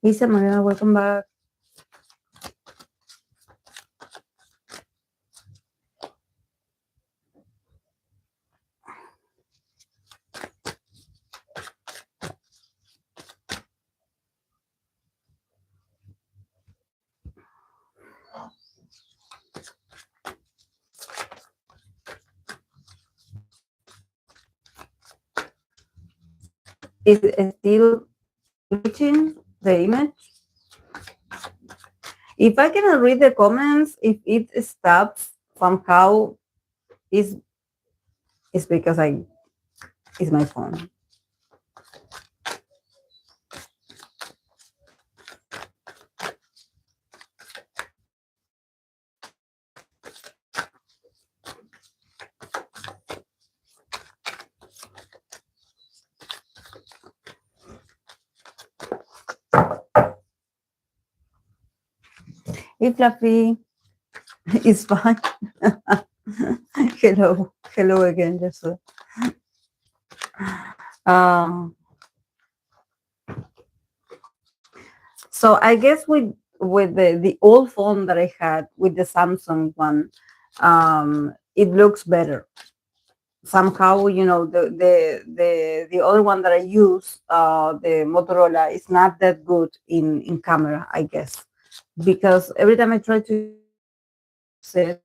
Lisa Maria, welcome back. Is it still glitching the image? If I cannot read the comments, if it stops somehow, it's because it's my phone. Hey, Fluffy, it's fine. Hello again, Joshua. So I guess with the old phone that I had, with the Samsung one, it looks better. Somehow, the other one that I use, the Motorola, is not that good in camera, I guess, because every time I try to use it,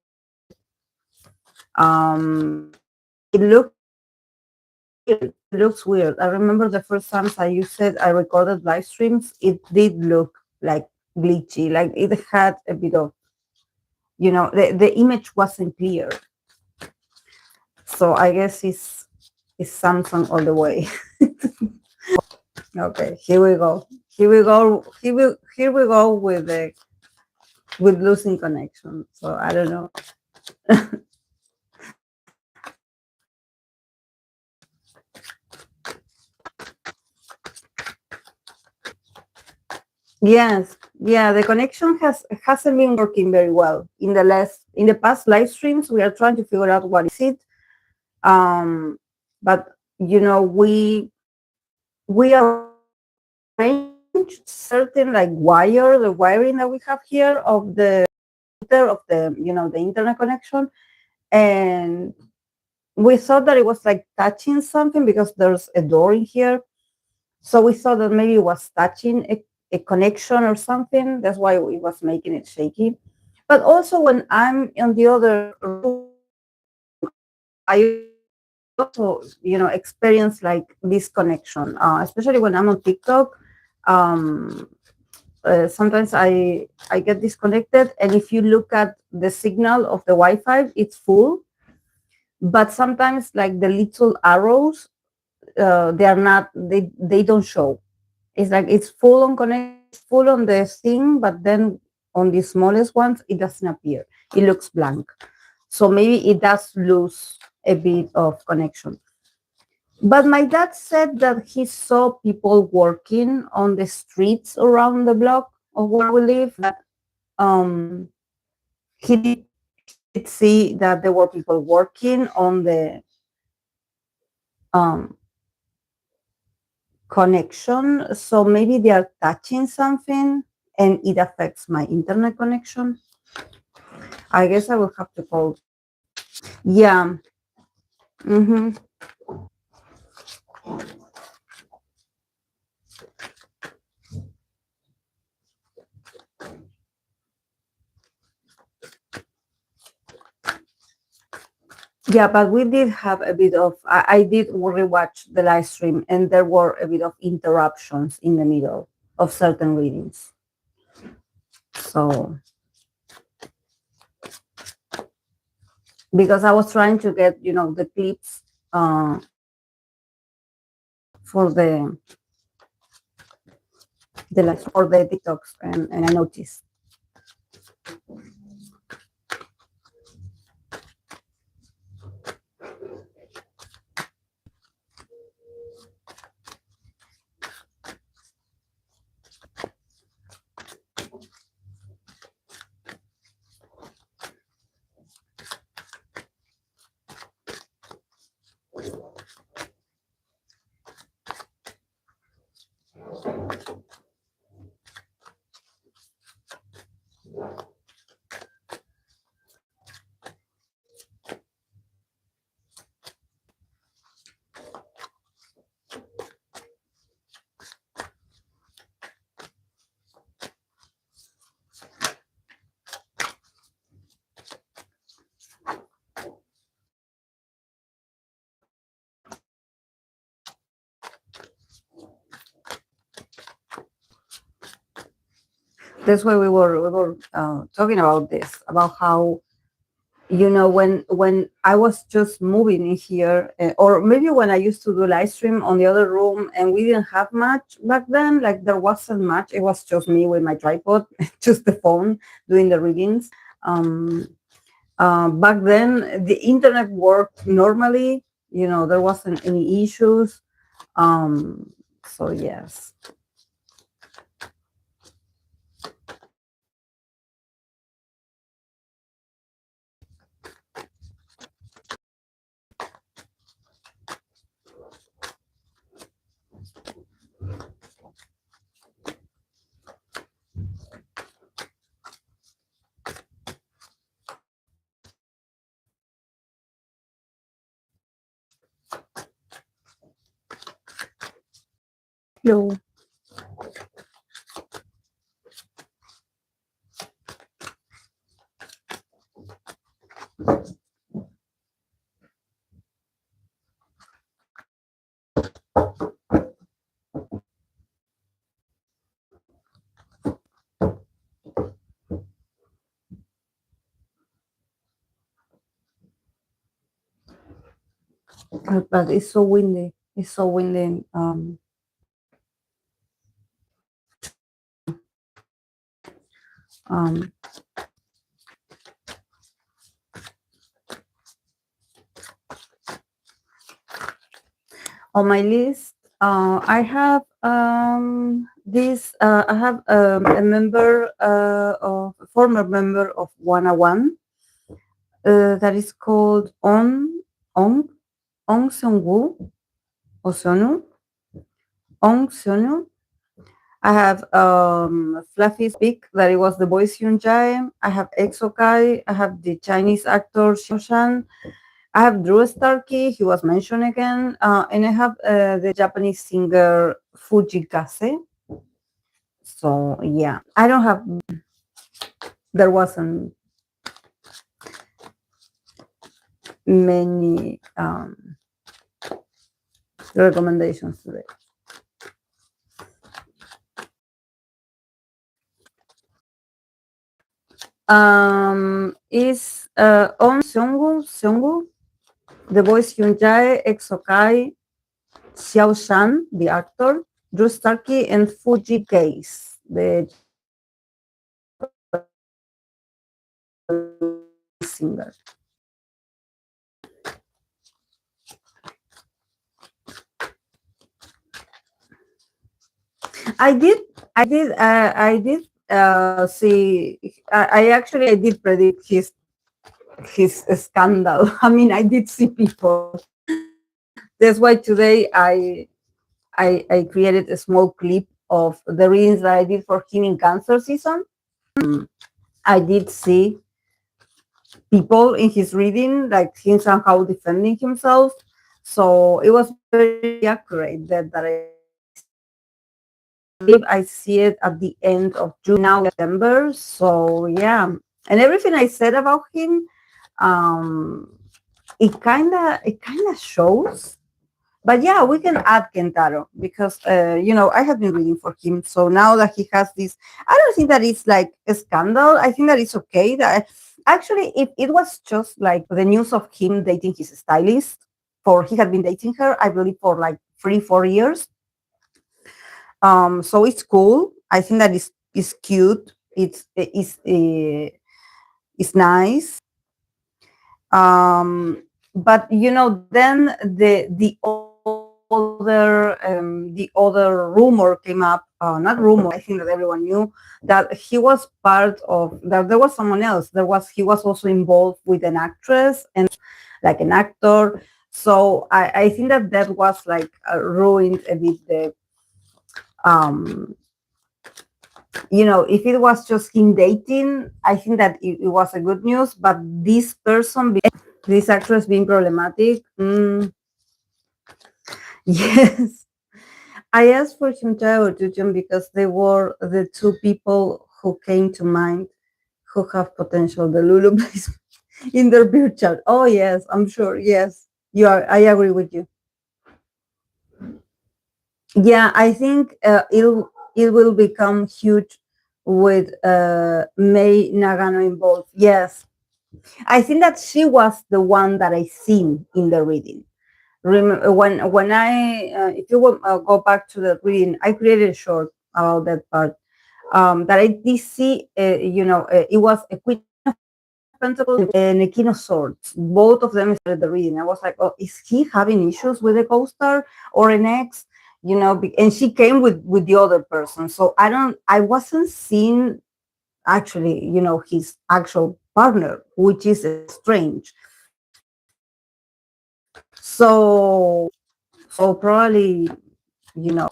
it looks weird. I remember the first times I used it, I recorded live streams. It did look like glitchy, like it had a bit of, the image wasn't clear. So I guess it's Samsung all the way. Okay, here we go. Here we go with losing connection. So I don't know. Yes, yeah, the connection hasn't been working very well in the past live streams. We are trying to figure out what is it. But we arrange certain like the wiring that we have here of the the internet connection, and we thought that it was like touching something because there's a door in here. So we thought that maybe it was touching a connection or something. That's why it was making it shaky. But also when I'm in the other room, I also, experience like disconnection, especially when I'm on TikTok. Sometimes I get disconnected, and if you look at the signal of the Wi-Fi, it's full. But sometimes, like the little arrows, they are not. They don't show. It's like it's full on connect, full on the thing, but then on the smallest ones, it doesn't appear. It looks blank. So maybe it does lose a bit of connection. But my dad said that he saw people working on the streets around the block of where we live. That he did see that there were people working on the um, connection. So maybe they are touching something and it affects my internet connection. I guess I will have to call. Yeah. Mm-hmm. Yeah, but we did have a bit of. I did rewatch the live stream, and there were a bit of interruptions in the middle of certain readings. So, because I was trying to get, the clips for the live for the TikToks, and I noticed. That's why we were talking about this, about how, you know, when I was just moving in here, or maybe when I used to do live stream on the other room, and we didn't have much back then. Like there wasn't much. It was just me with my tripod, just the phone doing the readings. Um, Back then, the internet worked normally. You know, there wasn't any issues. So yes. Hello. But it's so windy. It's so windy. Um, on my list, I have this. I have a member, of a former member of 101, that is called On On Seung-woo, Osonu, On Seonu. I have Fluffy Speak, that it was the voice Hyun Jae. I have Exokai. I have the Chinese actor Xiao Shan. I have Drew Starkey, he was mentioned again, and I have the Japanese singer Fujikase. So yeah, I don't have. There wasn't many recommendations today. Is On Seungwoo, the voice Hyun Jae, Exokai, Xiao Shan, the actor, Drew Starkey, and Fuji Case, the singer. I did, I did see. I actually I did predict his scandal. I mean, I did see people. That's why today I created a small clip of the readings that I did for him in cancer season. I did see people in his reading, like him somehow defending himself. So it was very accurate that I believe I see it at the end of June, now September. So yeah, and everything I said about him, um, it kind of shows. But yeah, we can add Kentaro because you know, I have been reading for him. So now that he has this, I don't think that it's like a scandal. I think that it's okay. That actually, if it was just like the news of him dating his stylist, for he had been dating her, I believe, for like 3-4 years. So it's cool. I think that is cute. It's nice. But you know, then the other rumor came up. Not rumor. I think that everyone knew that he was part of that. There was someone else. He was also involved with an actress and like an actor. So I think that was like ruined a bit the um you know, if it was just him dating, I think that it was a good news. But this person, this actress being problematic, yes. I asked for Chimchai or Jujun because they were the two people who came to mind who have potential. The Lulu place in their beer chat. Oh yes, I'm sure. Yes, you are. I agree with you. Yeah, I think it will become huge with Mei Nagano involved. Yes, I think that she was the one that I seen in the reading. When I, if you will go back to the reading, I created a short about that part. That I did see, it was a Queen of Pentacles and a King of Swords. Both of them started the reading. I was like, oh, is he having issues with a co-star or an ex? And she came with the other person. So I wasn't seeing actually, his actual partner, which is strange. So probably, you know,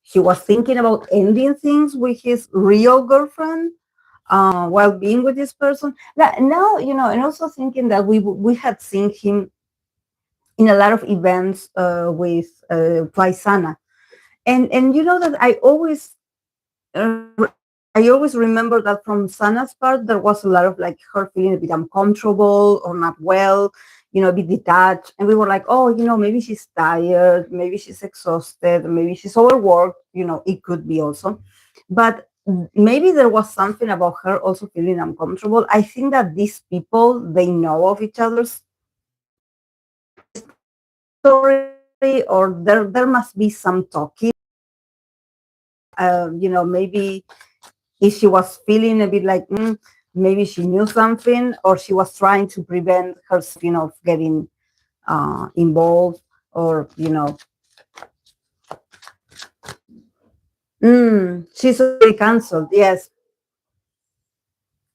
he was thinking about ending things with his real girlfriend while being with this person. Now, and also thinking that we had seen him in a lot of events with Paisana. And that uh, I always remember that from Sana's part, there was a lot of like her feeling a bit uncomfortable or not well, a bit detached. And we were like, oh, maybe she's tired, maybe she's exhausted, maybe she's overworked, it could be also. But maybe there was something about her also feeling uncomfortable. I think that these people, they know of each other's story, or there must be some talking. Maybe if she was feeling a bit like maybe she knew something, or she was trying to prevent herself, getting involved, or she's already canceled. Yes,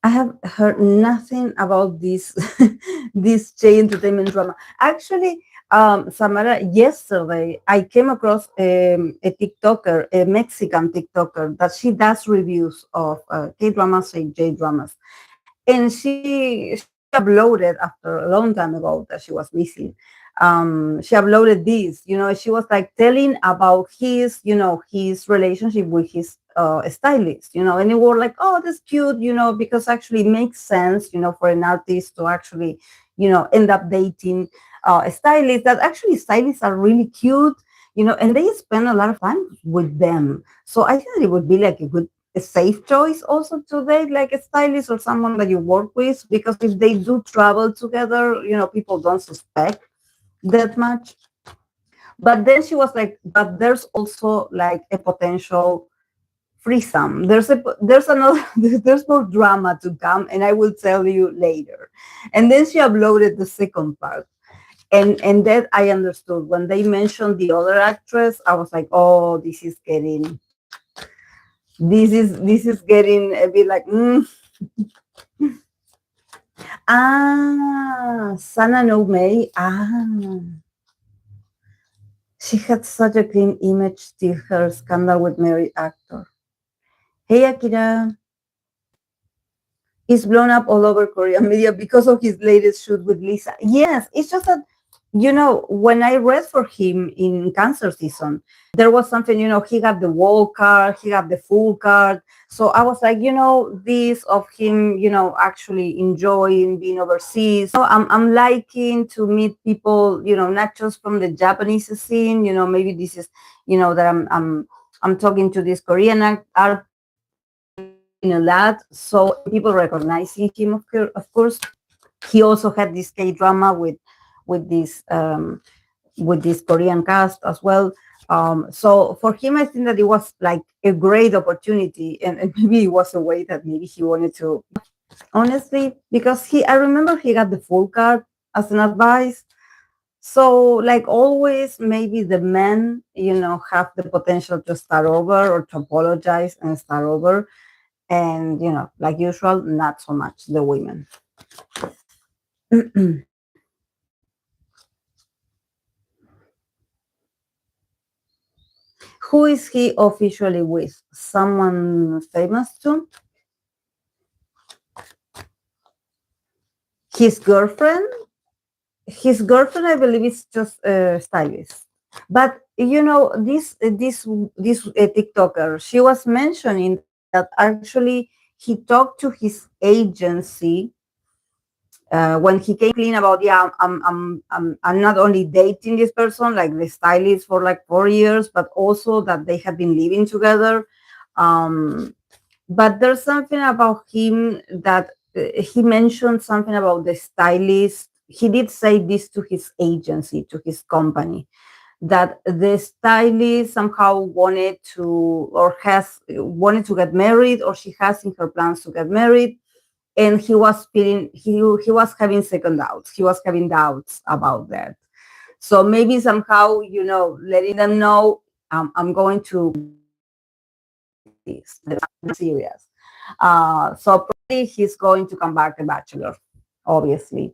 I have heard nothing about this this J entertainment drama. Actually, Samara, yesterday I came across a TikToker, a Mexican TikToker, that she does reviews of K dramas and J dramas, and she uploaded after a long time ago that she was missing. She uploaded this, she was like telling about his relationship with his stylist, and it was like, oh, that's cute, because actually it makes sense, for an artist to actually, end up dating a stylist. That actually stylists are really cute, and they spend a lot of time with them. So I think that it would be like a safe choice also to date like a stylist or someone that you work with, because if they do travel together, people don't suspect that much. But then she was like, but there's also like a potential threesome. There's another there's more drama to come, and I will tell you later. And then she uploaded the second part. And that I understood when they mentioned the other actress. I was like, oh, this is getting a bit like Sana no Mei. She had such a clean image till her scandal with married actor. Hey Akira is blown up all over Korean media because of his latest shoot with Lisa. Yes, it's just that, when I read for him in cancer season, there was something, he got the wall card, he got the full card. So I was like, this of him, actually enjoying being overseas. So I'm liking to meet people, not just from the Japanese scene, maybe this is, that I'm talking to this Korean art in a lot. So people recognizing him, of course. He also had this K drama with this Korean cast as well. So for him, I think that it was like a great opportunity, and maybe it was a way that maybe he wanted to, honestly, because I remember he got the full card as an advice. So like always, maybe the men, have the potential to start over or to apologize and start over. And, like usual, not so much the women. Who is he officially with? Someone famous too? His girlfriend? His girlfriend, I believe, is just a stylist. But this TikToker, she was mentioning that actually he talked to his agency when he came clean about, yeah, I'm not only dating this person, like the stylist, for like 4 years, but also that they have been living together. but there's something about him that he mentioned something about the stylist. He did say this to his agency, to his company, that the stylist somehow wanted to, or has wanted to get married, or she has in her plans to get married, and he was feeling, he was having second doubts. He was having doubts about that. So maybe somehow, letting them know, I'm going to this serious. So probably he's going to come back a bachelor, obviously,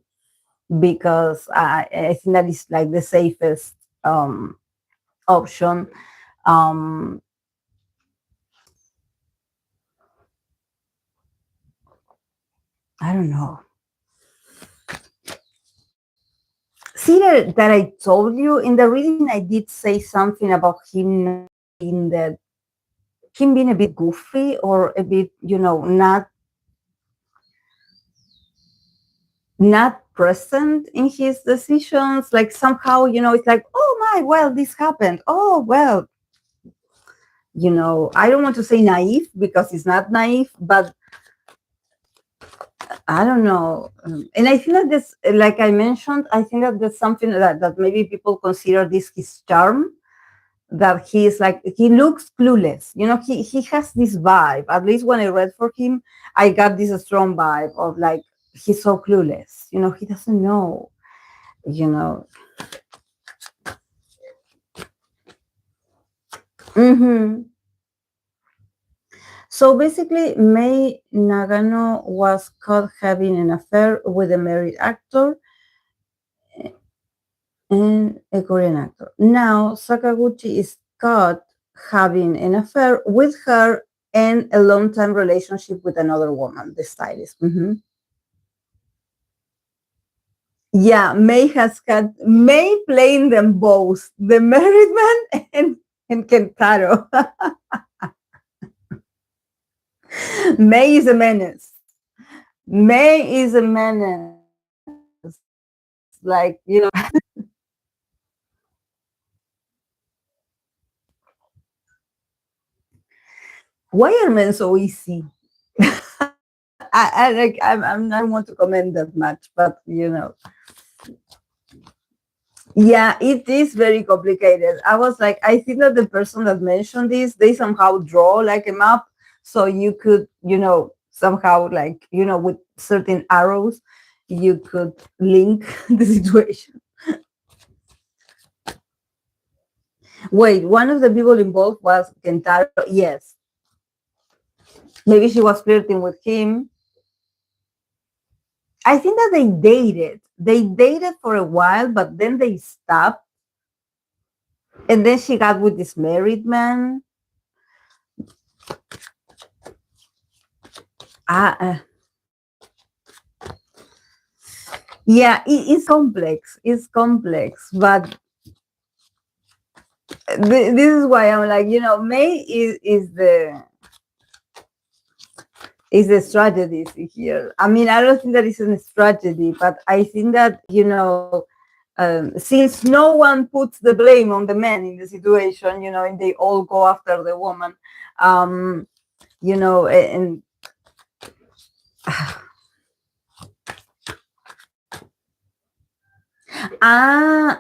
because I think that is like the safest option. Um, I don't know. See that I told you in the reading, I did say something about him in that him being a bit goofy or a bit, not present in his decisions. Like somehow, it's like, oh my, well, this happened. Oh well, I don't want to say naive because it's not naive, but I don't know. And I think that this, like I mentioned, I think that there's something that maybe people consider this his charm, that he is like, he looks clueless. He has this vibe. At least when I read for him, I got this strong vibe of like, he's so clueless. He doesn't know, Mm-hmm. So basically, Mei Nagano was caught having an affair with a married actor and a Korean actor. Now, Sakaguchi is caught having an affair with her and a long-time relationship with another woman, the stylist. Mhm. Yeah, Mei playing them both, the married man and Kentaro. Mei is a menace. Mei is a menace. Like, why are men so easy? I don't want to comment that much, but yeah, it is very complicated. I was like, I think that the person that mentioned this, they somehow draw like a map, so you could, somehow like, with certain arrows, you could link the situation. Wait, one of the people involved was Kentaro. Yes, maybe she was flirting with him. I think that they dated. They dated for a while, but then they stopped. And then she got with this married man. Ah, yeah, it's complex. It's complex, but this is why I'm like, May is the strategist here. I mean, I don't think that it's a strategy, but I think that since no one puts the blame on the man in the situation, and they all go after the woman, and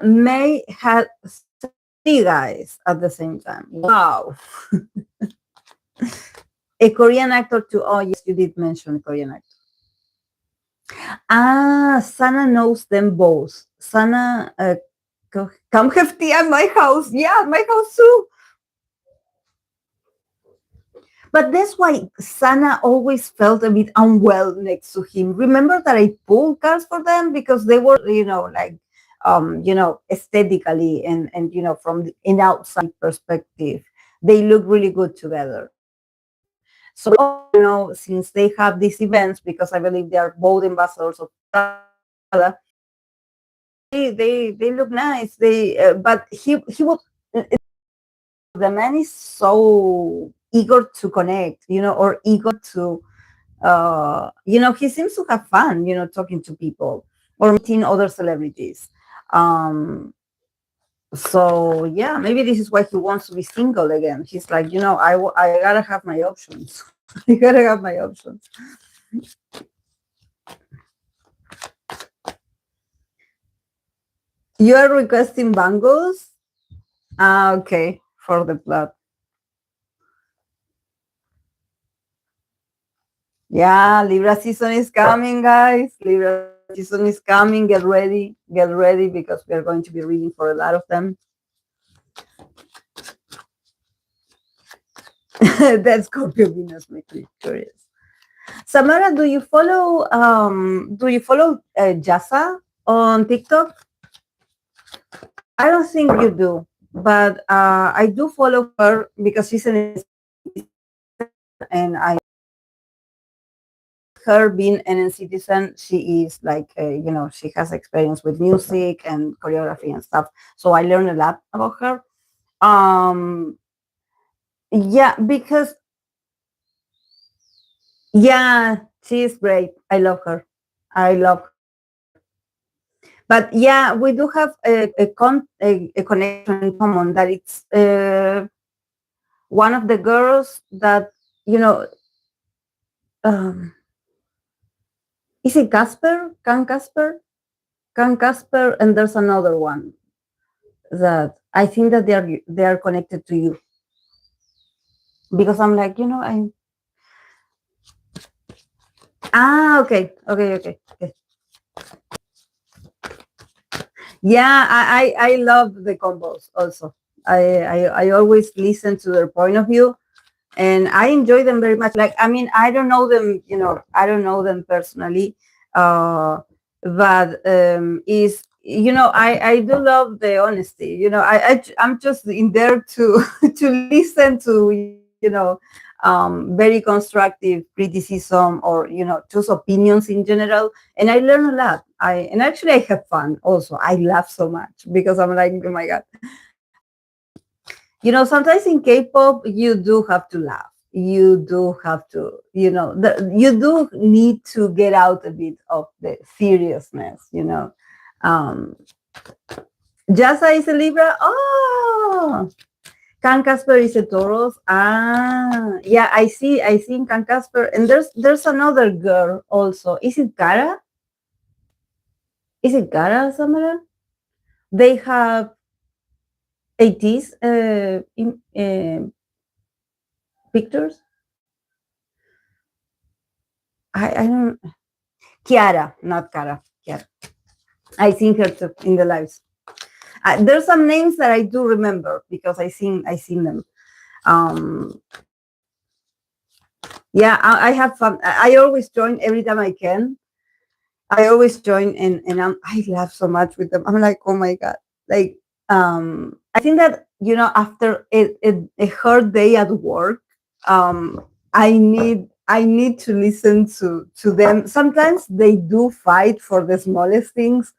May had three guys at the same time. Wow. A Korean actor too. Oh, yes, you did mention a Korean actor. Sana knows them both. Sana, come have tea at my house. Yeah, my house too. But that's why Sana always felt a bit unwell next to him. Remember that I pulled cards for them because they were, like, aesthetically and from an outside perspective, they look really good together. So, since they have these events, because I believe they are both ambassadors of Cada, they look nice. But he was, the man is so eager to connect, or eager to, he seems to have fun, talking to people or meeting other celebrities. So yeah, maybe this is why he wants to be single again. He's like, I gotta have my options. I gotta have my options. You are requesting bangles? Ah, okay, for the plot. Yeah, Libra season is coming, guys. Libra season is coming. Get ready. Get ready because we are going to be reading for a lot of them. That Scorpio Venus makes me curious. Samara, do you follow Jasa on TikTok? I don't think you do, but I do follow her because she's an, and I, her being an citizen, she is like she has experience with music and choreography and stuff. So I learned a lot about her. Yeah, because yeah, she is great. I love her. I love her. But yeah, we do have a connection in common that it's one of the girls that um, is it Casper? Can Casper, and there's another one that I think that they are connected to you because I'm like I okay. Yeah, I love the combos also. I always listen to their point of view and I enjoy them very much. Like, I mean, I don't know them, I don't know them personally, but is I do love the honesty. I'm just in there to to listen to very constructive criticism or just opinions in general, and I learn a lot. And actually I have fun also. I laugh so much because I'm like, oh my god. Sometimes in K-pop, you do have to laugh. You do have to, you do need to get out a bit of the seriousness. Um, Jasa is a Libra. Oh, Can Casper is a Taurus. Ah, yeah, I see in Can Casper. And there's another girl also. Is it Cara? Is it Cara, Samara? They have 80s in pictures. I don't. Kiara, not Cara. Kiara. I seen her too in the lives. There's some names that I do remember because I seen them. Yeah, I have fun. I always join every time I can. I always join and I laugh so much with them. I'm like, oh my god. Like, I think that after a hard day at work, I need to listen to them. Sometimes they do fight for the smallest things,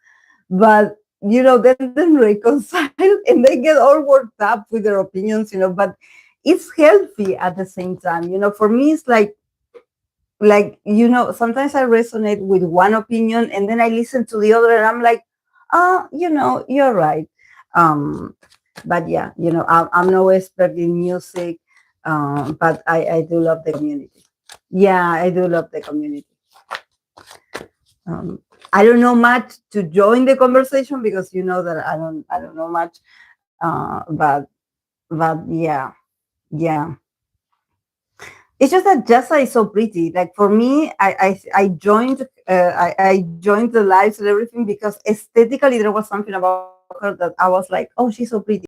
but then reconcile and they get all worked up with their opinions, but it's healthy at the same time. For me, it's sometimes I resonate with one opinion and then I listen to the other and I'm like, oh, you're right. But yeah, I'm no expert in music, but I do love the community. Yeah, I do love the community. I don't know much to join the conversation because you know that I don't know much, but yeah. It's just that Jessa is so pretty. Like for me, I joined I joined the lives and everything because aesthetically there was something about her that I was like, oh, she's so pretty.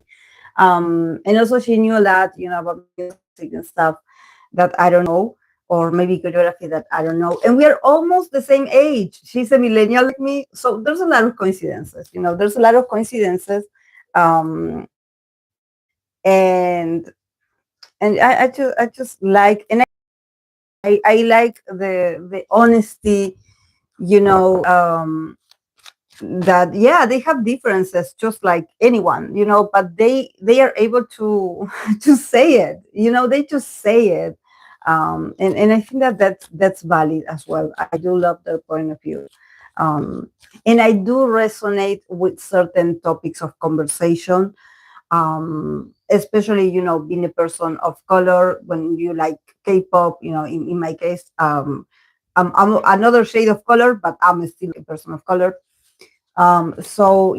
And also she knew a lot, about music and stuff that I don't know, or maybe choreography that I don't know. And we are almost the same age. She's a millennial like me, so there's a lot of coincidences. There's a lot of coincidences, and I just like, and I like the honesty, that yeah, they have differences just like anyone, but they are able to to say it, they just say it. And I think that that's valid as well. I do love their point of view. And I do resonate with certain topics of conversation. especially, being a person of color, when you like K-pop, in my case, I'm another shade of color, but I'm still a person of color. So,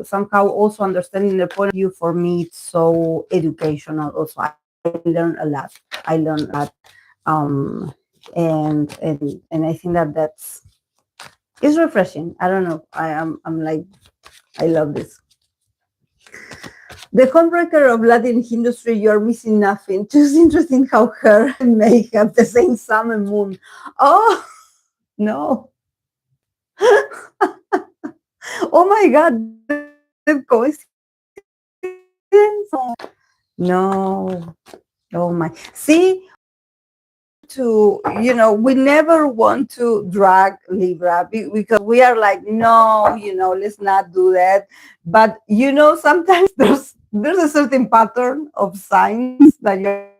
somehow also understanding the point of view, for me, it's so educational. Also, I learn a lot. I learn a lot. And I think that it's refreshing. I don't know. I'm like, I love this. The homebreaker of Latin industry, you're missing nothing. Just interesting how her and May have the same sun and moon. Oh, no. Oh my God. The coincidence. No. Oh my. See, we never want to drag Libra because we are like, no, let's not do that. But sometimes there's a certain pattern of signs that you're.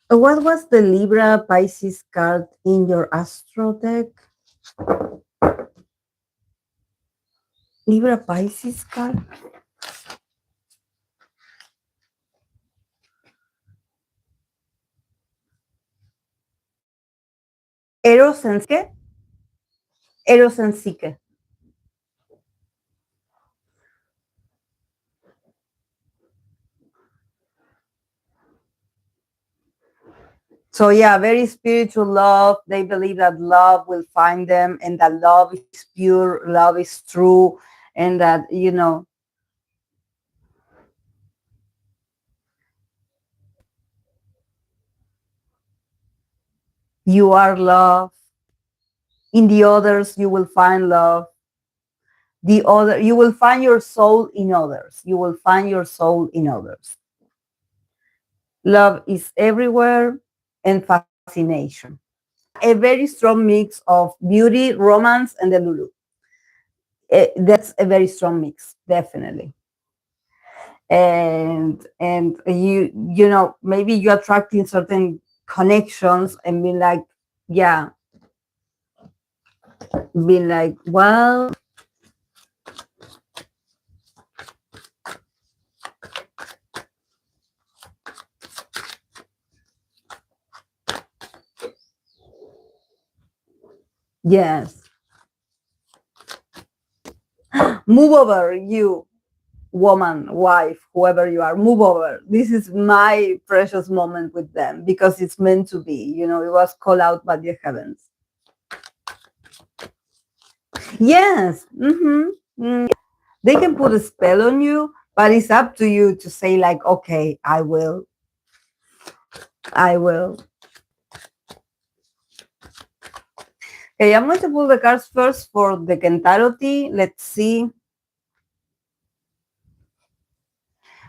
What was the Libra Pisces card in your astro deck? Libra Pisces card? Eros and Psyche? Eros and Psyche. So yeah, very spiritual love. They believe that love will find them, and that love is pure, love is true, and that, you are love. In the others, you will find love. You will find your soul in others. You will find your soul in others. Love is everywhere, and fascination. A very strong mix of beauty, romance, and the Lulu. That's a very strong mix, definitely. And maybe you attracting certain connections and being like, yeah, being like, well, yes, move over, you woman, wife, whoever you are, move over. This is my precious moment with them because it's meant to be. It was called out by the heavens. Yes. They can put a spell on you, but it's up to you to say like, okay, I will. Okay, I'm going to pull the cards first for the Kentaro tea. Let's see.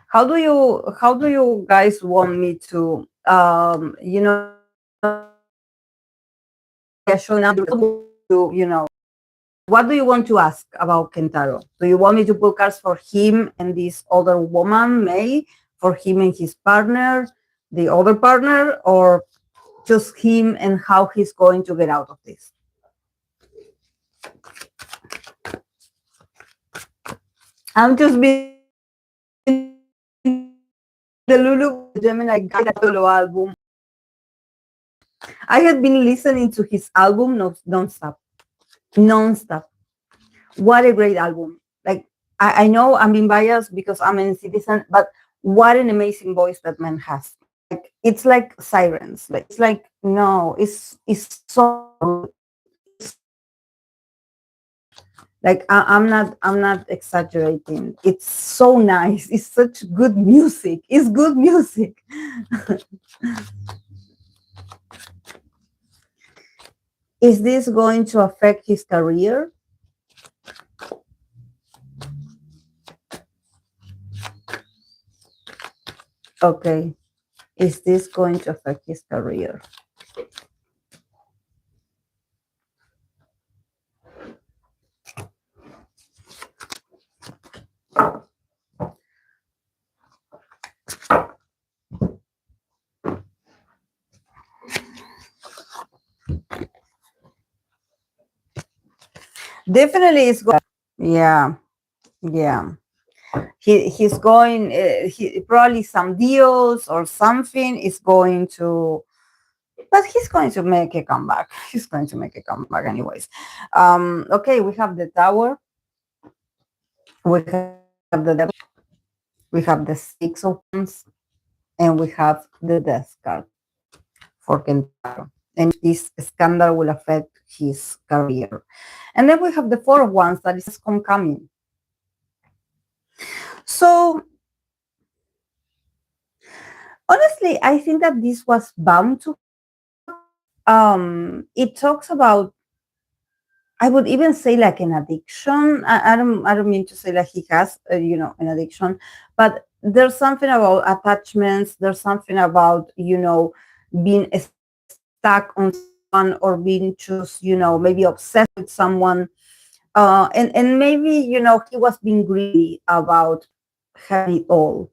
How do you guys want me to showing up to, what do you want to ask about Kentaro? Do you want me to pull cards for him and this other woman, Mei, for him and his partner, the other partner, or just him and how he's going to get out of this? I'm just being the Lulu Gemini Solo album. I had been listening to his album non-stop. What a great album. Like, I know I'm being biased because I'm a citizen, but what an amazing voice that man has. Like, it's like sirens. Like, it's like, no, it's so, like, I'm not exaggerating. It's so nice. It's such good music. It's good music. Is this going to affect his career? Okay. Is this going to affect his career? Definitely is going. Yeah, yeah. He's going. He probably some deals or something is going to, but he's going to make a comeback. He's going to make a comeback anyways. Okay, we have the Tower. We have the Devil. We have the Six of Wands, and we have the Death card for Kentaro. And this scandal will affect his career. And then we have the Four of Wands that is homecoming. So honestly, I think that this was bound to happen. It talks about, I would even say like an addiction. I don't mean to say like he has an addiction, but there's something about attachments. There's something about being stuck on someone or being just maybe obsessed with someone. And maybe he was being greedy about having it all,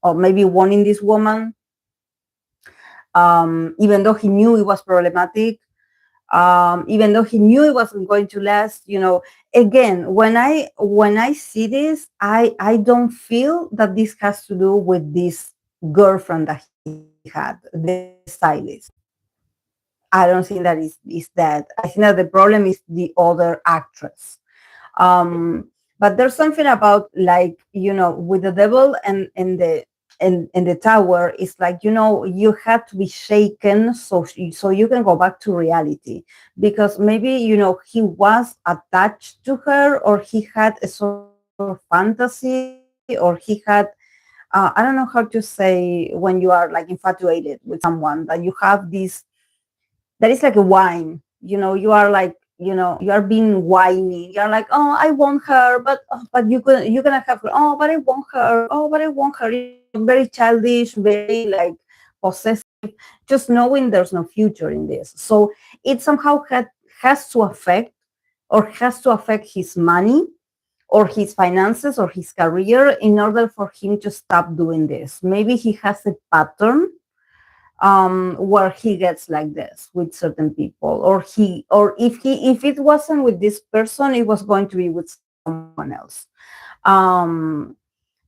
or maybe wanting this woman, even though he knew it was problematic, even though he knew it wasn't going to last. Again, when I see this, I don't feel that this has to do with this girlfriend that he had, the stylist. I don't think that is that. I think that the problem is the other actress. But there's something about, like, with the Devil and the Tower, it's like, you had to be shaken so you can go back to reality, because maybe he was attached to her, or he had a sort of fantasy, or he had I don't know how to say, when you are like infatuated with someone, that you have this, that is like a wine. You are like, you are being whiny. You're like, oh, I want her, but you're gonna have her. Oh, but I want her. Oh, but I want her. Very childish, very like possessive, just knowing there's no future in this. So it somehow has to affect, or has to affect his money, or his finances, or his career, in order for him to stop doing this. Maybe he has a pattern, where he gets like this with certain people, or if it wasn't with this person, it was going to be with someone else. um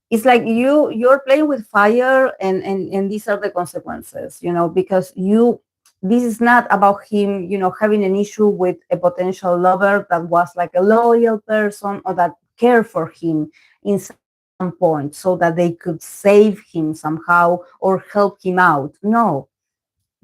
it's like you're playing with fire, and these are the consequences, because this is not about him having an issue with a potential lover that was like a loyal person, or that cared for him in some point, so that they could save him somehow or help him out. No,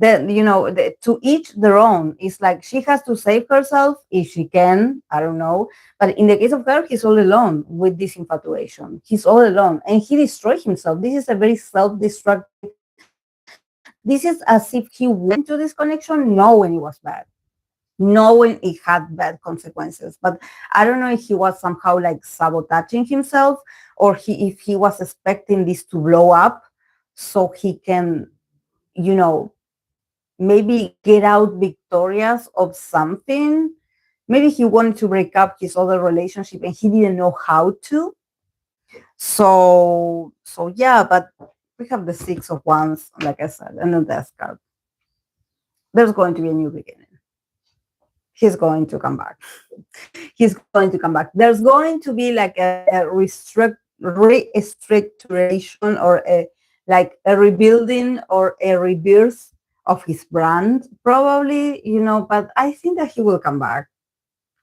to each their own. It's like she has to save herself if she can. I don't know, but in the case of her, he's all alone with this infatuation. He's all alone, and he destroyed himself. This is a very self-destructive. This is as if he went into this connection knowing it was bad, knowing it had bad consequences. But I don't know if he was somehow like sabotaging himself, or if he was expecting this to blow up so he can, you know maybe get out victorious of something. Maybe he wanted to break up his other relationship and he didn't know how to. So yeah, but we have the Six of Wands, like I said, and the Death card. There's going to be a new beginning. He's going to come back. He's going to come back. There's going to be like a restructuration, or a rebuilding, or a rebirth of his brand, probably, but I think that he will come back,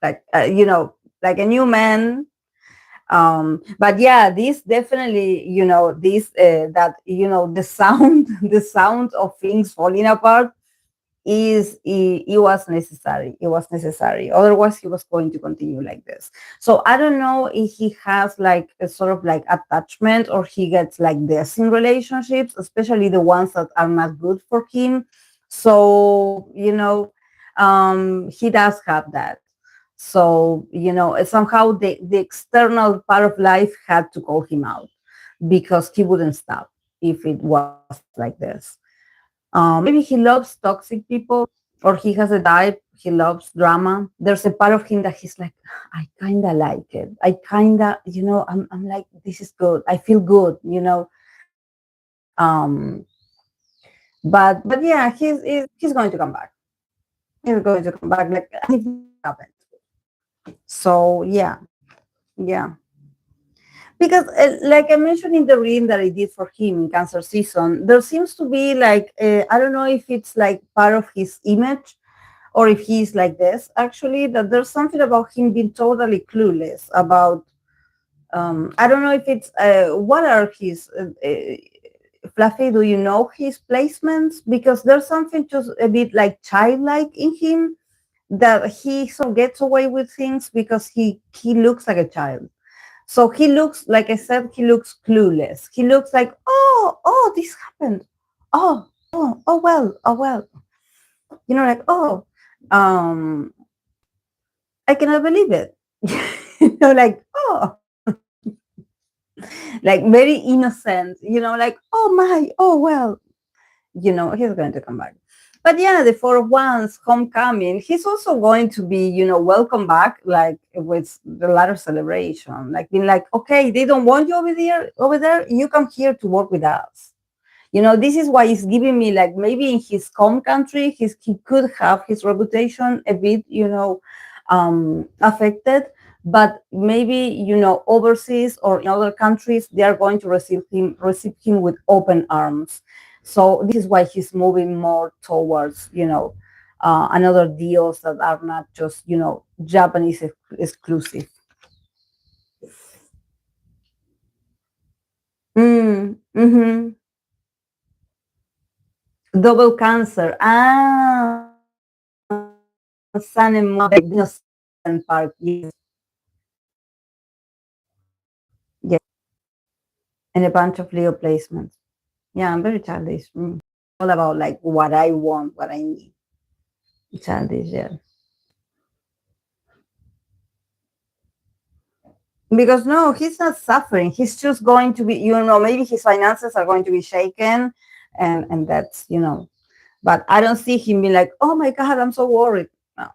like, like a new man. But yeah, this definitely, this that the sound the sound of things falling apart, it was necessary. It was necessary. Otherwise, he was going to continue like this. So I don't know if he has like a sort of like attachment, or he gets like this in relationships, especially the ones that are not good for him. So he does have that. So somehow the external part of life had to call him out, because he wouldn't stop if it was like this. Maybe he loves toxic people, or he has a type. He loves drama. There's a part of him that he's like, I kind of like it. I kind of, I'm like, this is good. I feel good, But yeah, he's going to come back. He's going to come back. Like, as if nothing happened. So yeah, because like I mentioned in the reading that I did for him in Cancer season, there seems to be like I don't know if it's like part of his image or if he's like this actually, that there's something about him being totally clueless about I don't know if it's what are his Fluffy, do you know his placements? Because there's something just a bit like childlike in him, that he sort of gets away with things because he looks like a child. So he looks, like I said, he looks clueless. He looks like, oh, this happened. Oh well. Like, um, I cannot believe it. Like, like very innocent, like, oh my, oh well, he's going to come back. But yeah, the Four of Wands, homecoming, he's also going to be, welcome back, like with the latter celebration, like being like, okay, they don't want you over there, you come here to work with us. This is why he's giving me like maybe in his home country, he could have his reputation a bit, affected, but maybe overseas or in other countries, they are going to receive him with open arms. So this is why he's moving more towards another deals that are not just Japanese exclusive. Mm-hmm. Double Cancer. Sun and Moon, Park. Yes, yes, and a bunch of Leo placements. Yeah, I'm very childish. All about like what I want, what I need. Childish, yeah. Because no, he's not suffering. He's just going to be, maybe his finances are going to be shaken, and that's, But I don't see him being like, oh my God, I'm so worried. No.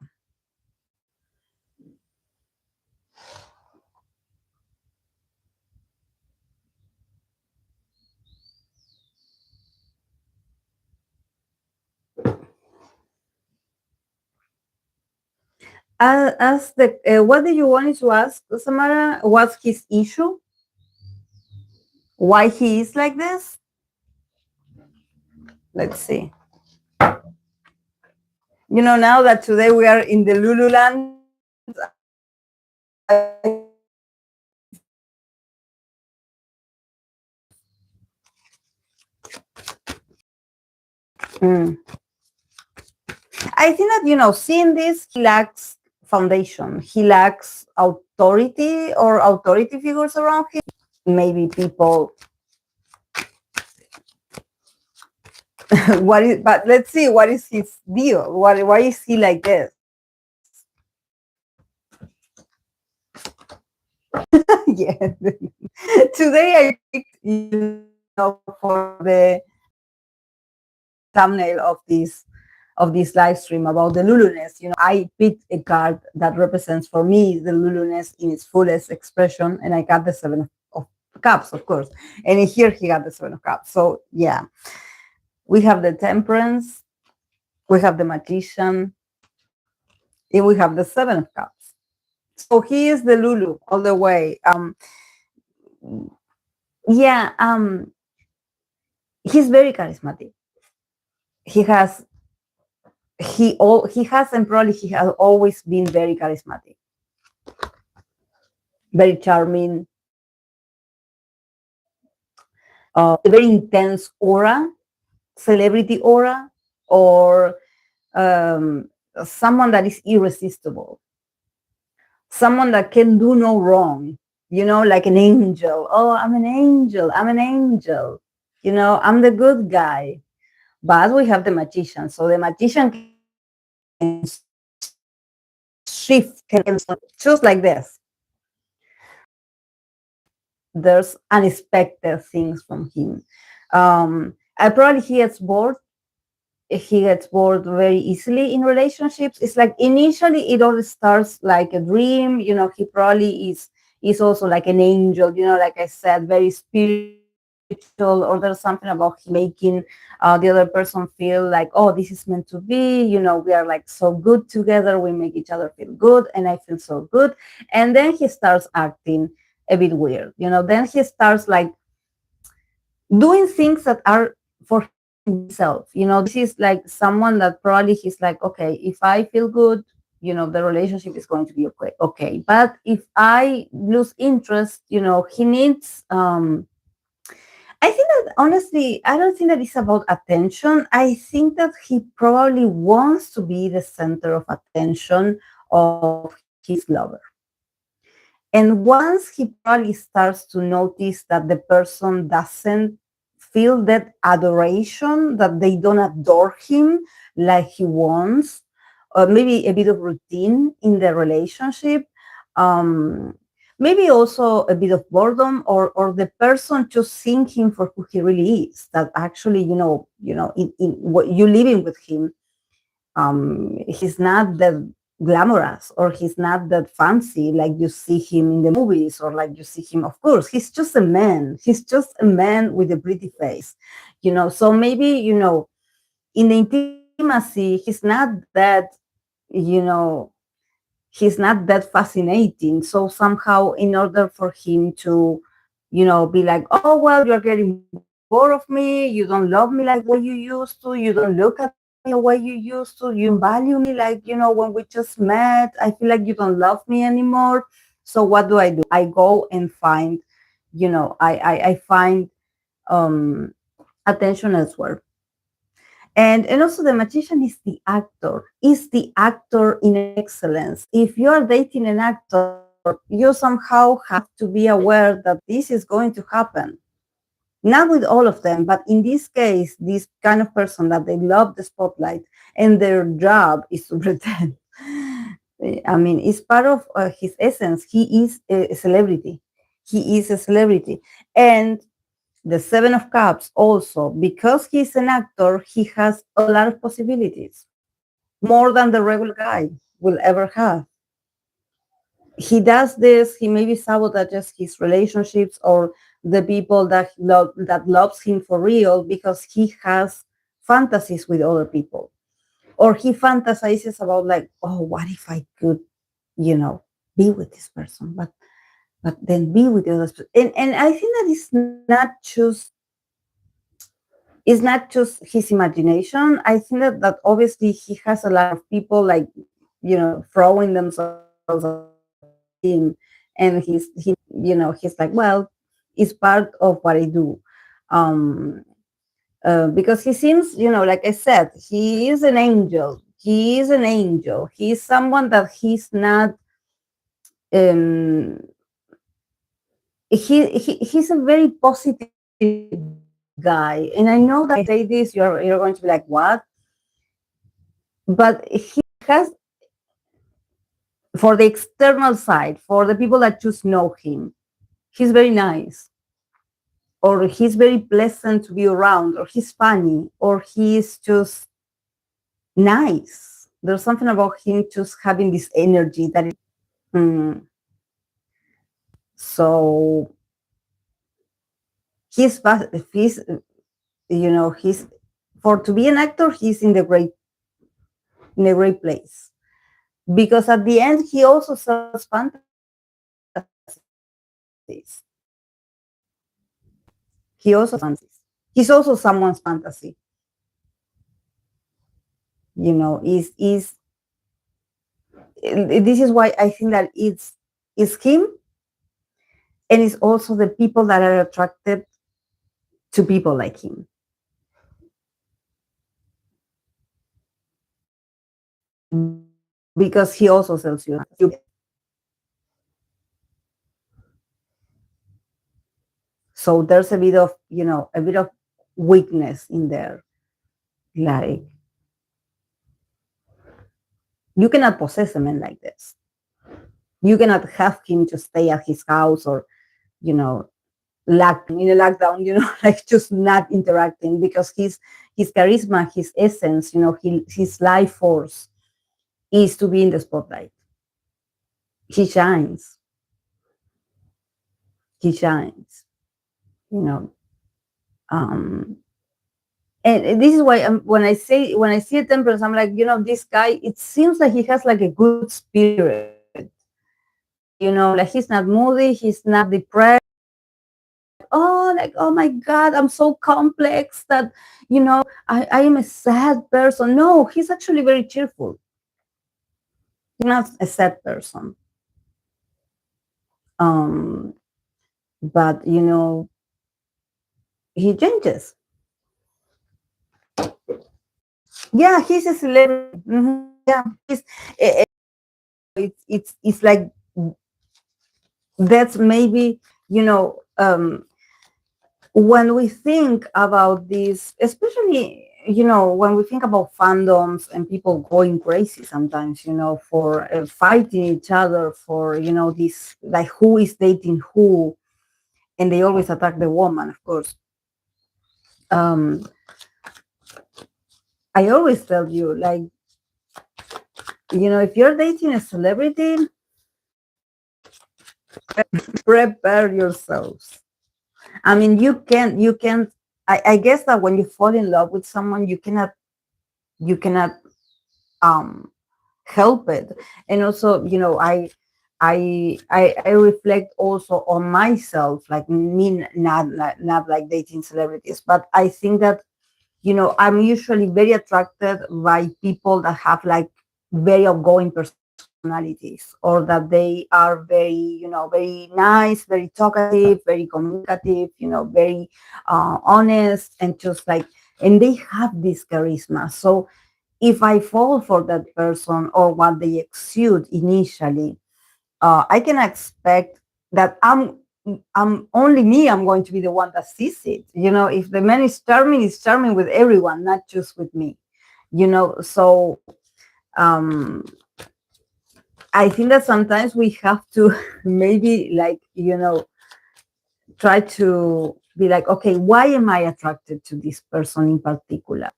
As the what did you want to ask, Samara? What's his issue? Why he is like this? Let's see. Now that today we are in the Lululand, mm, I think that, seeing this, he lacks foundation. He lacks authority or authority figures around him. Maybe people. But let's see, what is his deal? Why is he like this? Yes. Today I picked, for the thumbnail of this live stream about the Luluness. I picked a card that represents for me the Luluness in its fullest expression, and I got the Seven of Cups, of course. And in here he got the Seven of Cups. So yeah, we have the Temperance, we have the Magician, and we have the Seven of Cups. So he is the Lulu all the way. Yeah, he's very charismatic. He has and probably he has always been very charismatic, very charming, a very intense aura, celebrity aura, or someone that is irresistible, someone that can do no wrong, like an angel. Oh, I'm an angel. I'm an angel. I'm the good guy. But we have the Magician. So the Magician can shift, can just like this. There's unexpected things from him. I probably he gets bored. He gets bored very easily in relationships. It's like initially it all starts like a dream. He probably is also like an angel. Like I said, very spiritual, or there's something about him making the other person feel like, oh, this is meant to be, we are like so good together, we make each other feel good, and I feel so good. And then he starts acting a bit weird, then he starts like doing things that are for himself. This is like someone that probably he's like, okay, if I feel good, the relationship is going to be okay. Okay. But if I lose interest, he needs I think that honestly, I don't think that it's about attention. I think that he probably wants to be the center of attention of his lover. And once he probably starts to notice that the person doesn't feel that adoration, that they don't adore him like he wants, or maybe a bit of routine in the relationship, um, maybe also a bit of boredom, or the person just seeing him for who he really is. That actually, in what you living with him, he's not that glamorous, or he's not that fancy like you see him in the movies, or like you see him. Of course, he's just a man. He's just a man with a pretty face, so maybe, in the intimacy, you know he's not that fascinating. So somehow, in order for him to, be like, oh, well, you're getting bored of me, you don't love me like the way you used to, you don't look at me the way you used to, you don't value me like, when we just met, I feel like you don't love me anymore. So what do? I go and find, I find um attention elsewhere. And also, the magician is the actor in excellence. If you are dating an actor, you somehow have to be aware that this is going to happen. Not with all of them, but in this case, this kind of person that they love the spotlight and their job is to pretend. I mean, it's part of his essence. He is a celebrity. He is a celebrity. And the Seven of Cups also, because he's an actor, he has a lot of possibilities, more than the regular guy will ever have. He does this, he maybe sabotages his relationships or the people that loves him for real, because he has fantasies with other people. Or he fantasizes about like, oh, what if I could, be with this person, but then be with the other person. And I think that it's not just his imagination. I think that obviously he has a lot of people like, throwing themselves at him, and he's like, well, it's part of what I do. Um, because he seems, like I said, he is an angel. He is an angel. He's someone that he's not. Um, he's a very positive guy, and I know that I say this, you're going to be like, what? But he has, for the external side, for the people that just know him, he's very nice, or he's very pleasant to be around, or he's funny, or he's just nice. There's something about him just having this energy that is. Mm, so he's he's, for to be an actor, he's in a great place, because at the end he also sells fantasies. He also fantasies. He's also someone's fantasy. Is this is why I think that it's him, and it's also the people that are attracted to people like him. Because he also sells you. So there's a bit of weakness in there. Like, you cannot possess a man like this. You cannot have him just stay at his house, or, in a lockdown, like just not interacting, because his charisma, his essence, his life force is to be in the spotlight. He shines. He shines. You know, And this is why when I see a temperance, I'm like, this guy, it seems like he has like a good spirit. Like he's not moody, he's not depressed. Like, oh my God, I'm so complex that, I am a sad person. No, he's actually very cheerful. He's not a sad person. But, he changes. Yeah, he's a celebrity. Yeah, it's like that's maybe, when we think about this, especially, when we think about fandoms and people going crazy sometimes, for fighting each other for, this, like, who is dating who, and they always attack the woman, of course. I always tell you, like, if you're dating a celebrity, prepare yourselves. I mean, you can. I guess that when you fall in love with someone, you cannot help it. And also, I reflect also on myself, like me, not like dating celebrities, but I think that, I'm usually very attracted by people that have like very outgoing personalities, or that they are very, very nice, very talkative, very communicative, very honest, and just like, and they have this charisma. So if I fall for that person or what they exude initially, I can expect that I'm only me. I'm going to be the one that sees it. If the man is charming, he's charming with everyone, not just with me. So I think that sometimes we have to maybe, like, try to be like, okay, why am I attracted to this person in particular?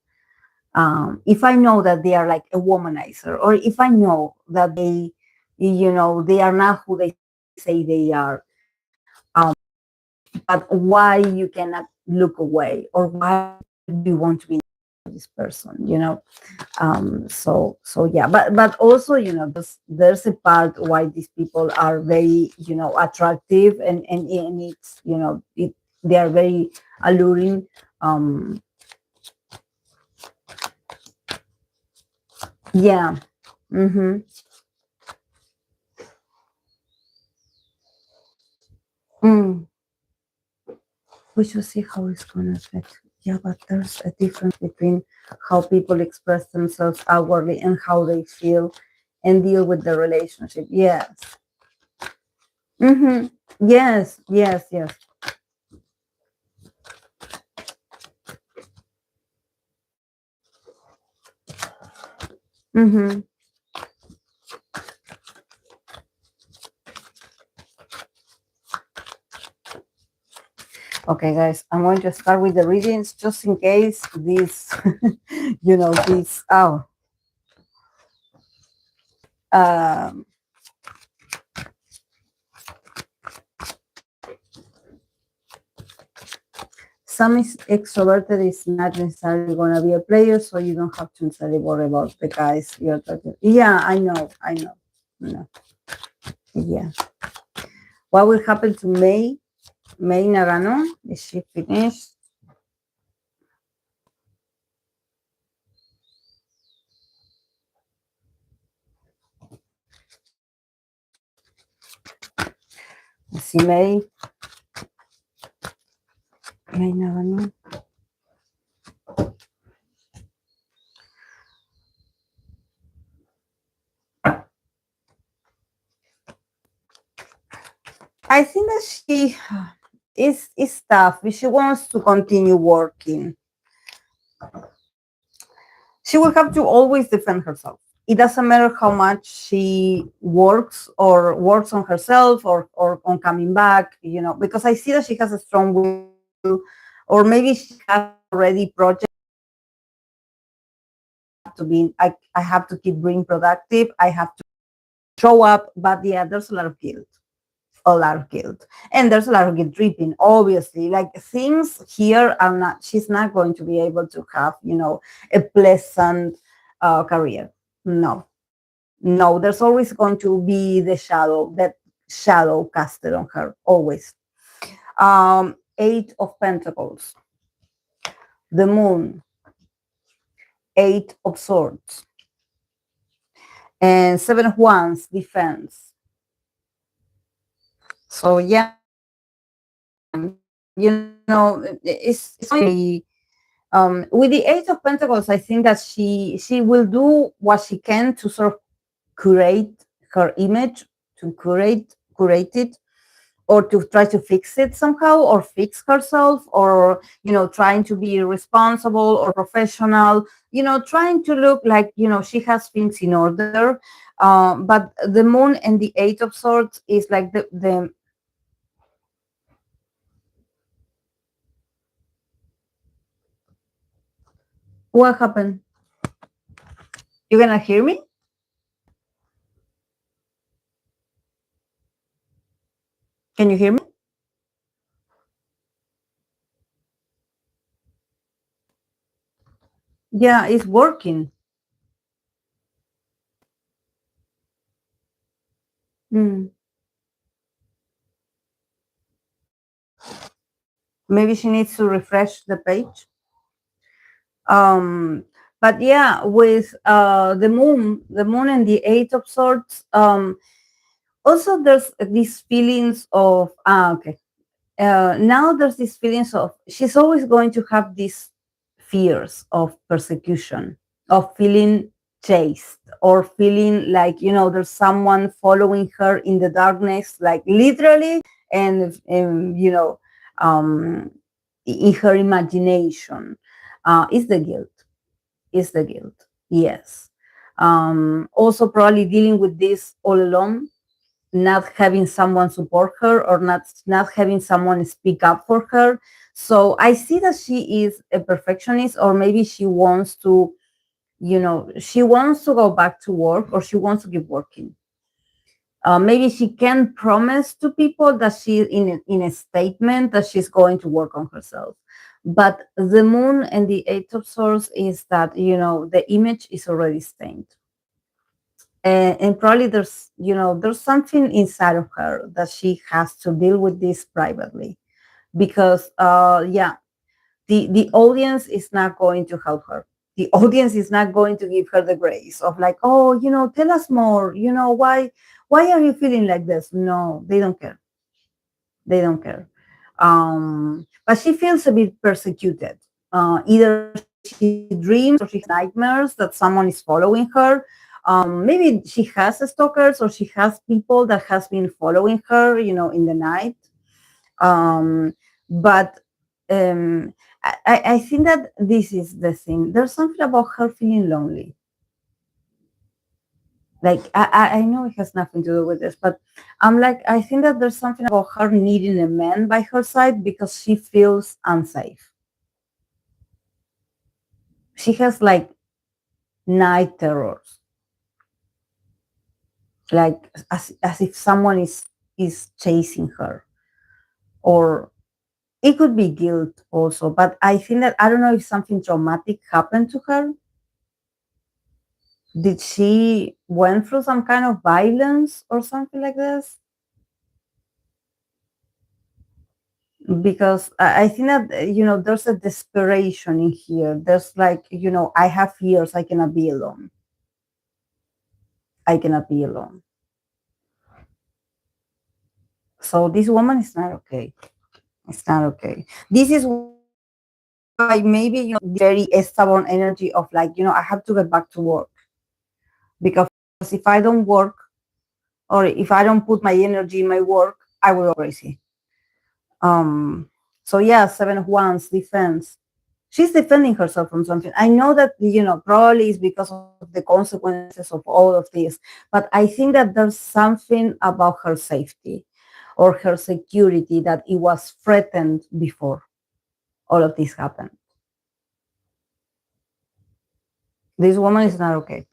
If I know that they are like a womanizer, or if I know that they are not who they say they are, but why you cannot look away, or why do you want to be this person? So yeah, but also, there's a part why these people are very, attractive, and it's, they are very alluring. Yeah. Mm-hmm. Mm. We should see how it's going to affect. Yeah, but there's a difference between how people express themselves outwardly and how they feel and deal with the relationship. Yes. Mm-hmm. Yes, yes, yes. Mm-hmm. Okay, guys, I'm going to start with the readings just in case this, this, um, some is extroverted is not necessarily going to be a player, so you don't have to necessarily worry about the guys you're talking. Yeah, I know. No. Yeah. What will happen to Mei Nagano? Is she finished? See Mei Nagano. I think that she is tough. She wants to continue working. She will have to always defend herself. It doesn't matter how much she works on herself, or on coming back, because I see that she has a strong will, or maybe she has already projects to be, I have to keep being productive. I have to show up, but yeah, there's a lot of guilt. a lot of guilt, and there's a lot of guilt dripping, obviously. Like, things here are not, she's not going to be able to have, a pleasant career. No, no, there's always going to be the shadow, that shadow casted on her, always. Eight of Pentacles, the Moon, Eight of Swords, and Seven of Wands, defense. So yeah, it's with the Eight of Pentacles, I think that she will do what she can to sort of curate her image, to curate it, or to try to fix it somehow, or fix herself, or trying to be responsible or professional, trying to look like she has things in order. But the Moon and the Eight of Swords is like the what happened? You gonna hear me? Can you hear me? Yeah, it's working. Hmm. Maybe she needs to refresh the page. But yeah, with the moon and the Eight of Swords, also there's these feelings of okay. Now there's these feelings of she's always going to have these fears of persecution, of feeling chased, or feeling like there's someone following her in the darkness, like literally, and in her imagination. Is the guilt, is the guilt, yes. Also probably dealing with this all alone, not having someone support her, or not having someone speak up for her. So I see that she is a perfectionist, or maybe she wants to, she wants to go back to work, or she wants to keep working. Maybe she can promise to people that she in a statement that she's going to work on herself. But the Moon and the Eight of Swords is that the image is already stained, and probably there's something inside of her that she has to deal with this privately, because yeah, the audience is not going to help her. The audience is not going to give her the grace of like, oh, tell us more, why are you feeling like this? No, they don't care. They don't care. But she feels a bit persecuted. Either she dreams or she has nightmares that someone is following her. Maybe she has stalkers, or she has people that has been following her, in the night. But I think that this is the thing. There's something about her feeling lonely. Like I know it has nothing to do with this, but I'm like, I think that there's something about her needing a man by her side because she feels unsafe. She has like night terrors, like as if someone is chasing her, or it could be guilt also. But I think that I don't know if something traumatic happened to her. Did she went through some kind of violence or something like this? Because I think that there's a desperation in here. There's like I have fears. I cannot be alone. I cannot be alone. So this woman is not okay. It's not okay. This is why maybe very stubborn energy of like I have to get back to work, because if I don't work, or if I don't put my energy in my work, I will go crazy. So yeah, Seven of Wands, defense. She's defending herself from something. I know that probably it's because of the consequences of all of this, but I think that there's something about her safety or her security that it was threatened before all of this happened. This woman is not okay.